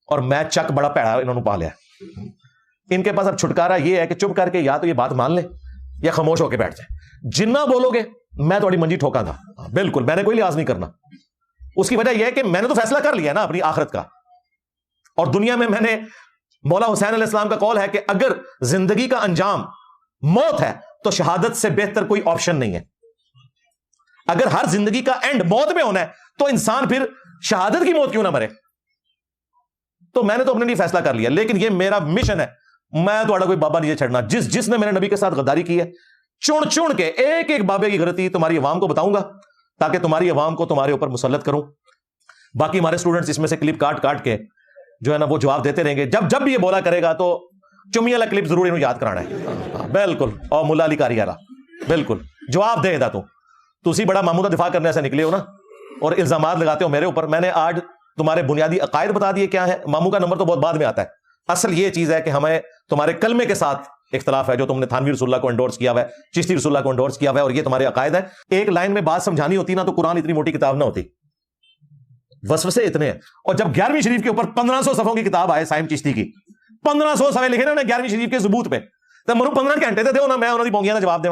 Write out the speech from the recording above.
اور میں چک بڑا پیڑا انہوں نے پا لیا. ان کے پاس اب چھٹکارا یہ ہے کہ چپ کر کے یا تو یہ بات مان لے یا خاموش ہو کے بیٹھ جائے. جنہ بولو گے میں تھوڑی منجی ٹھوکا گا. بالکل میں نے کوئی لحاظ نہیں کرنا. اس کی وجہ یہ ہے کہ میں نے تو فیصلہ کر لیا نا اپنی آخرت کا. اور دنیا میں نے مولا حسین علیہ السلام کا قول ہے کہ اگر زندگی کا انجام موت ہے تو شہادت سے بہتر کوئی آپشن نہیں ہے. اگر ہر زندگی کا اینڈ موت میں ہونا ہے تو انسان پھر شہادت کی موت کیوں نہ مرے. تو میں نے تو اپنے لیے فیصلہ کر لیا. لیکن یہ میرا مشن ہے, میں تھوڑا کوئی بابا نہیں چھڑنا. جس نے میرے نبی کے ساتھ غداری کی ہے چن کے ایک ایک بابے کی غلطی تمہاری عوام کو بتاؤں گا تاکہ تمہاری عوام کو تمہارے اوپر مسلط کروں. باقی ہمارے اسٹوڈنٹس اس میں سے کلپ کاٹ کے جو ہے نا وہ جواب دیتے رہیں گے. جب بھی یہ بولا کرے گا تو چمی والا کلپ ضرور انہوں یاد کرانا ہے. بالکل. اور ملا علی کاری والا بالکل جواب دے دا. تسی بڑا ماموں کا دفاع کرنے سے نکلے ہو نا اور الزامات لگاتے ہو میرے اوپر. میں نے آج تمہارے بنیادی عقائد بتا دیے کیا ہے. ماموں کا نمبر تو بہت بعد میں آتا ہے. اصل یہ چیز ہے کہ ہمیں تمہارے کلمے کے ساتھ اختلاف ہے جو تم نے تھانوی رسول اللہ کو انڈورس کیا ہوا ہے, چشتی رسول اللہ کو انڈورس کیا ہوا ہے, اور یہ تمہارے عقائد ہے. ایک لائن میں بات سمجھانی ہوتی نا تو قرآن اتنی موٹی کتاب نہ ہوتی. وسوسے اتنے ہیں. اور جب 11ویں شریف کے اوپر 1500 صفحوں کی کتاب آئے سائم چشتی کی, 1500 صفحے لکھے نا 11ویں شریف کے ثبوت پہ, تو منو 15 گھنٹے تے تھے نا میں انہوں نے بونگیاں کا جواب دے.